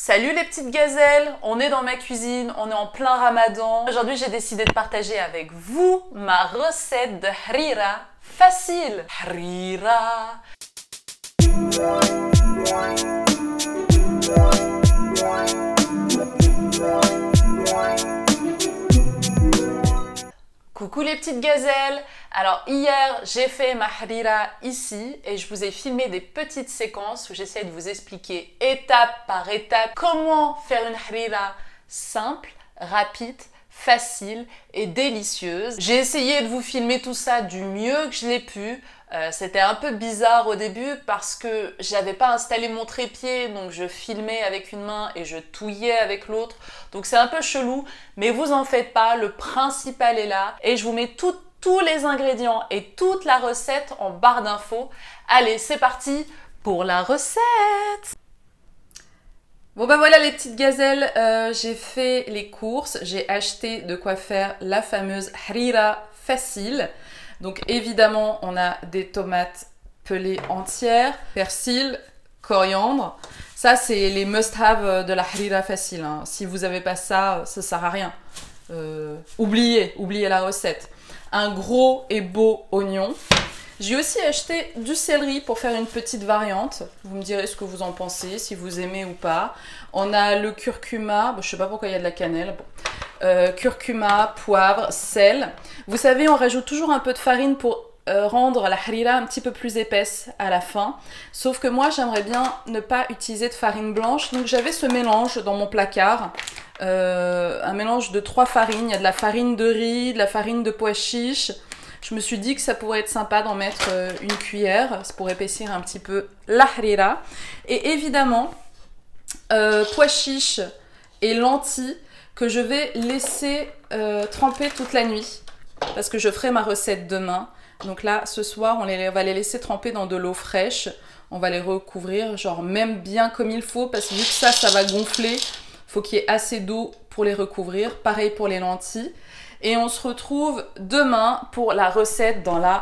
Salut les petites gazelles, on est dans ma cuisine, on est en plein ramadan. Aujourd'hui j'ai décidé de partager avec vous ma recette de harira facile. Harira. Coucou les petites gazelles. Alors hier j'ai fait ma harira ici et je vous ai filmé des petites séquences où j'essaie de vous expliquer étape par étape comment faire une harira simple, rapide, facile et délicieuse. J'ai essayé de vous filmer tout ça du mieux que je l'ai pu. C'était un peu bizarre au début parce que j'avais pas installé mon trépied, donc je filmais avec une main et je touillais avec l'autre. Donc c'est un peu chelou, mais vous en faites pas, le principal est là et je vous mets tous les ingrédients et toute la recette en barre d'infos. Allez, c'est parti pour la recette! Bon bah voilà les petites gazelles, j'ai fait les courses, j'ai acheté de quoi faire la fameuse harira facile. Donc évidemment on a des tomates pelées entières, persil, coriandre. Ça c'est les must-have de la harira facile, hein. Si vous n'avez pas ça, ça sert à rien. Oubliez la recette. Un gros et beau oignon. J'ai aussi acheté du céleri pour faire une petite variante. Vous me direz ce que vous en pensez, si vous aimez ou pas. On a le curcuma, bon, je sais pas pourquoi il y a de la cannelle. Bon. Curcuma, poivre, sel. Vous savez, on rajoute toujours un peu de farine pour rendre la harira un petit peu plus épaisse à la fin. Sauf que moi, j'aimerais bien ne pas utiliser de farine blanche. Donc j'avais ce mélange dans mon placard. Un mélange de 3 farines. Il y a de la farine de riz, de la farine de pois chiches. Je me suis dit que ça pourrait être sympa d'en mettre une cuillère pour épaissir un petit peu la harira. Et évidemment, pois chiches et lentilles que je vais laisser tremper toute la nuit. Parce que je ferai ma recette demain. Donc là, ce soir, on va les laisser tremper dans de l'eau fraîche. On va les recouvrir, genre même bien comme il faut. Parce que vu que ça va gonfler, il faut qu'il y ait assez d'eau pour les recouvrir. Pareil pour les lentilles. Et on se retrouve demain pour la recette dans la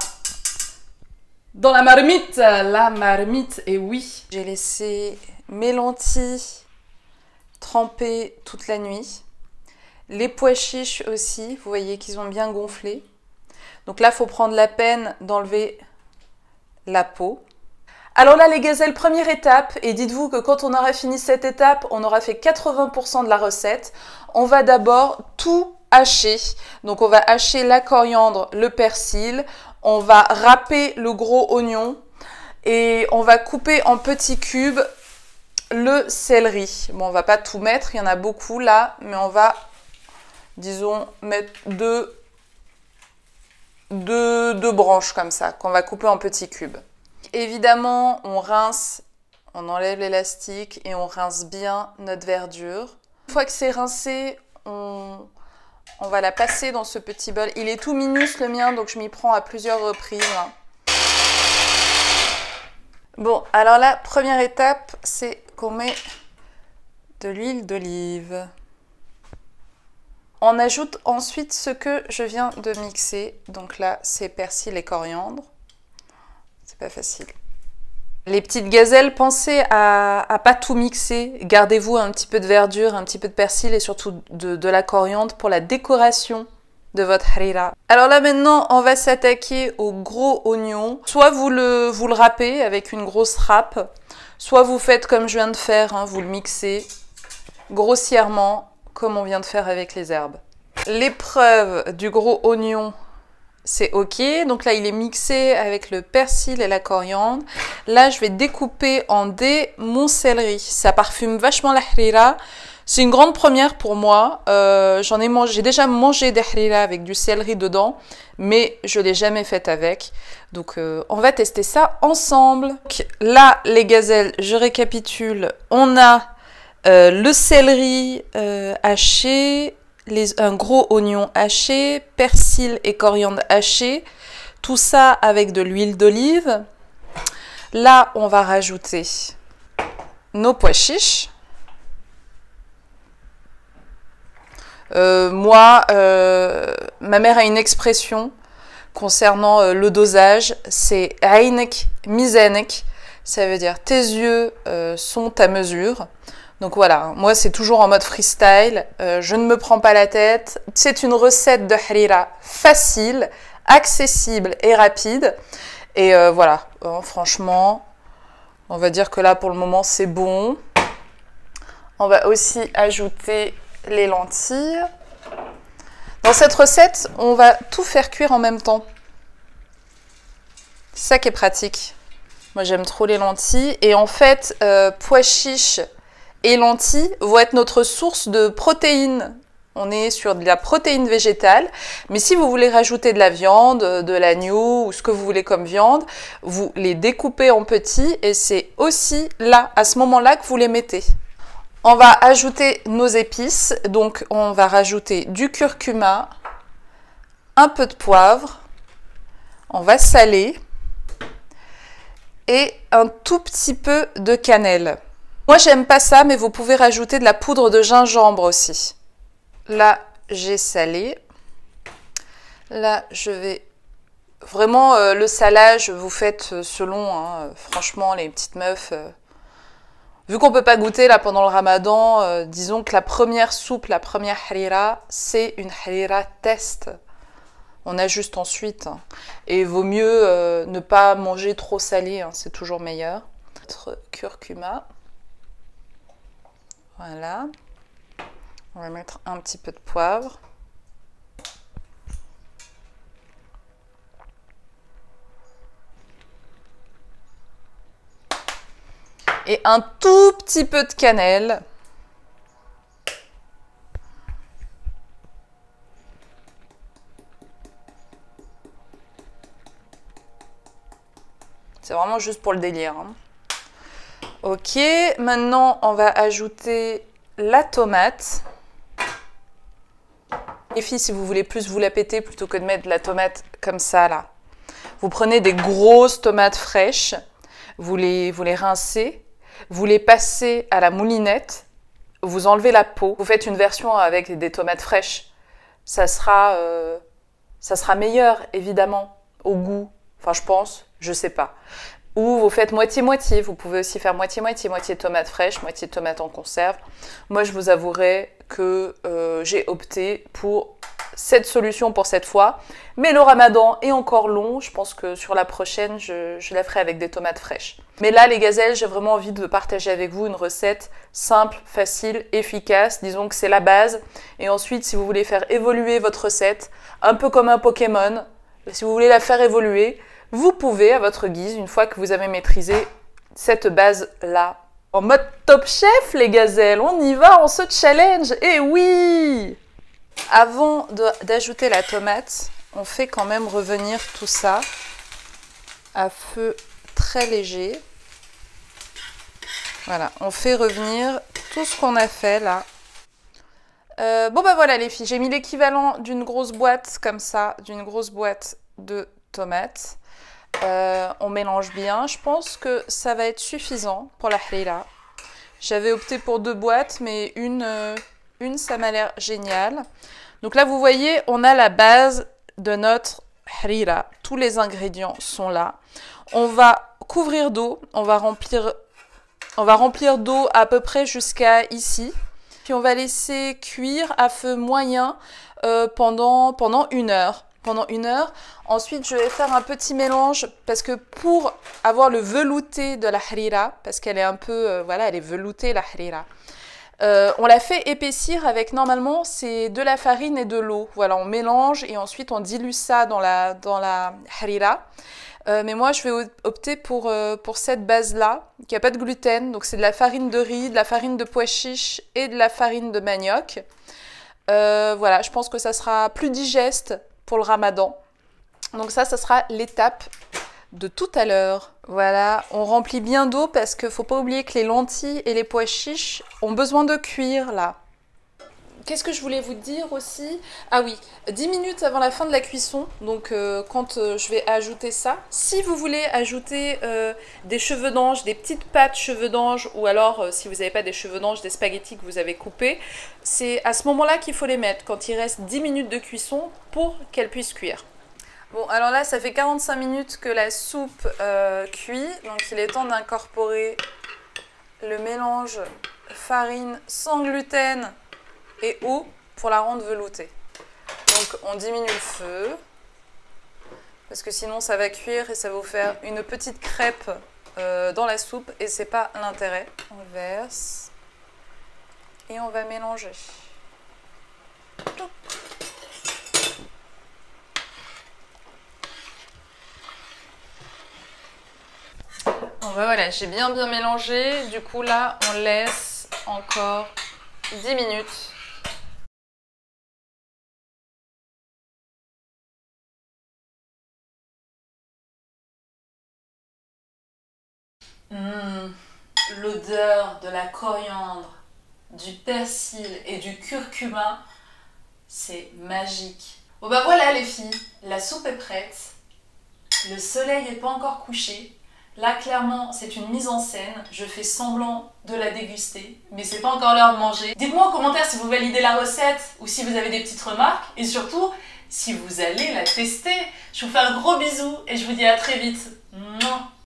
marmite. La marmite, et oui. J'ai laissé mes lentilles tremper toute la nuit. Les pois chiches aussi, vous voyez qu'ils ont bien gonflé. Donc là, il faut prendre la peine d'enlever la peau. Alors là, les gazelles, première étape, et dites-vous que quand on aura fini cette étape, on aura fait 80% de la recette. On va d'abord tout hacher. Donc on va hacher la coriandre, le persil, on va râper le gros oignon et on va couper en petits cubes le céleri. Bon, on va pas tout mettre, il y en a beaucoup là, mais on va, disons, mettre deux branches comme ça, qu'on va couper en petits cubes. Évidemment, on rince, on enlève l'élastique et on rince bien notre verdure. Une fois que c'est rincé, on va la passer dans ce petit bol. Il est tout minus le mien, donc je m'y prends à plusieurs reprises. Bon, alors la première étape, c'est qu'on met de l'huile d'olive. On ajoute ensuite ce que je viens de mixer. Donc là, c'est persil et coriandre. C'est pas facile. Les petites gazelles, pensez à pas tout mixer. Gardez-vous un petit peu de verdure, un petit peu de persil et surtout de la coriandre pour la décoration de votre harira. Alors là maintenant, on va s'attaquer au gros oignon. Soit vous le râpez avec une grosse râpe, soit vous faites comme je viens de faire, hein, vous le mixez grossièrement comme on vient de faire avec les herbes. L'épreuve du gros oignon, c'est ok, donc là il est mixé avec le persil et la coriandre. Là je vais découper en dés mon céleri, ça parfume vachement la harira. C'est une grande première pour moi, j'ai déjà mangé des harira avec du céleri dedans, mais je ne l'ai jamais faite avec. Donc on va tester ça ensemble. Donc, là les gazelles, je récapitule, on a le céleri haché, un gros oignon haché, persil et coriandre haché, tout ça avec de l'huile d'olive. Là, on va rajouter nos pois chiches. Ma mère a une expression concernant le dosage, c'est « Aynek mizanek », ça veut dire « tes yeux sont à mesure ». Donc voilà, moi c'est toujours en mode freestyle, je ne me prends pas la tête. C'est une recette de harira facile, accessible et rapide. Et voilà, franchement, on va dire que là pour le moment c'est bon. On va aussi ajouter les lentilles. Dans cette recette, on va tout faire cuire en même temps. C'est ça qui est pratique. Moi j'aime trop les lentilles. Et en fait, pois chiches et lentilles vont être notre source de protéines. On est sur de la protéine végétale, mais si vous voulez rajouter de la viande, de l'agneau ou ce que vous voulez comme viande, vous les découpez en petits et c'est aussi là, à ce moment-là, que vous les mettez. On va ajouter nos épices, donc on va rajouter du curcuma, un peu de poivre, on va saler et un tout petit peu de cannelle. Moi, j'aime pas ça, mais vous pouvez rajouter de la poudre de gingembre aussi. Là, j'ai salé. Là, je vais... Vraiment, le salage, vous faites selon, hein, franchement, les petites meufs. Vu qu'on peut pas goûter là pendant le ramadan, disons que la première soupe, la première harira, c'est une harira test. On ajuste ensuite. Hein. Et vaut mieux ne pas manger trop salé, hein, c'est toujours meilleur. Notre curcuma. Voilà. On va mettre un petit peu de poivre. Et un tout petit peu de cannelle. C'est vraiment juste pour le délire. Hein. Ok, maintenant on va ajouter la tomate. Les filles, si vous voulez plus vous la péter plutôt que de mettre de la tomate comme ça là. Vous prenez des grosses tomates fraîches, vous les rincez, vous les passez à la moulinette, vous enlevez la peau, vous faites une version avec des tomates fraîches. Ça sera meilleur évidemment au goût, enfin je pense, je sais pas. Ou vous faites moitié-moitié, vous pouvez aussi faire moitié-moitié, moitié tomate fraîche, moitié tomate en conserve. Moi je vous avouerai que j'ai opté pour cette solution pour cette fois. Mais le ramadan est encore long, je pense que sur la prochaine je la ferai avec des tomates fraîches. Mais là les gazelles, j'ai vraiment envie de partager avec vous une recette simple, facile, efficace, disons que c'est la base. Et ensuite si vous voulez faire évoluer votre recette, un peu comme un Pokémon, si vous voulez la faire évoluer, vous pouvez, à votre guise, une fois que vous avez maîtrisé cette base-là. En mode top chef, les gazelles, on y va, on se challenge, et oui! Avant d'ajouter la tomate, on fait quand même revenir tout ça à feu très léger. Voilà, on fait revenir tout ce qu'on a fait là. Bon bah voilà les filles, j'ai mis l'équivalent d'une grosse boîte comme ça, d'une grosse boîte de tomates. On mélange bien, je pense que ça va être suffisant pour la harira. J'avais opté pour 2 boîtes, mais une ça m'a l'air génial. Donc là vous voyez, on a la base de notre harira, tous les ingrédients sont là. On va couvrir d'eau, on va remplir d'eau à peu près jusqu'à ici. Puis on va laisser cuire à feu moyen pendant 1 heure. Pendant 1 heure. Ensuite, je vais faire un petit mélange parce que pour avoir le velouté de la harira, parce qu'elle est un peu, voilà, elle est veloutée la harira, on la fait épaissir avec, normalement, c'est de la farine et de l'eau. Voilà, on mélange et ensuite on dilue ça dans la harira. Mais moi, je vais opter pour cette base-là, qui n'a pas de gluten. Donc, c'est de la farine de riz, de la farine de pois chiches et de la farine de manioc. Voilà, je pense que ça sera plus digeste pour le ramadan. Donc ça sera l'étape de tout à l'heure. Voilà, on remplit bien d'eau parce qu'il ne faut pas oublier que les lentilles et les pois chiches ont besoin de cuire là. Qu'est-ce que je voulais vous dire aussi? Ah oui, 10 minutes avant la fin de la cuisson, donc quand je vais ajouter ça. Si vous voulez ajouter des cheveux d'ange, des petites pâtes cheveux d'ange, ou alors si vous n'avez pas des cheveux d'ange, des spaghettis que vous avez coupés, c'est à ce moment-là qu'il faut les mettre, quand il reste 10 minutes de cuisson pour qu'elles puissent cuire. Bon, alors là, ça fait 45 minutes que la soupe cuit, donc il est temps d'incorporer le mélange farine sans gluten et eau pour la rendre veloutée. Donc on diminue le feu, parce que sinon ça va cuire et ça va vous faire une petite crêpe dans la soupe et c'est pas l'intérêt. On verse et on va mélanger. Bon bah voilà, j'ai bien mélangé. Du coup là, on laisse encore 10 minutes. L'odeur de la coriandre, du persil et du curcuma, c'est magique. Bon bah voilà les filles, la soupe est prête. Le soleil n'est pas encore couché. Là, clairement, c'est une mise en scène. Je fais semblant de la déguster, mais c'est pas encore l'heure de manger. Dites-moi en commentaire si vous validez la recette ou si vous avez des petites remarques. Et surtout, si vous allez la tester. Je vous fais un gros bisou et je vous dis à très vite. Mouah.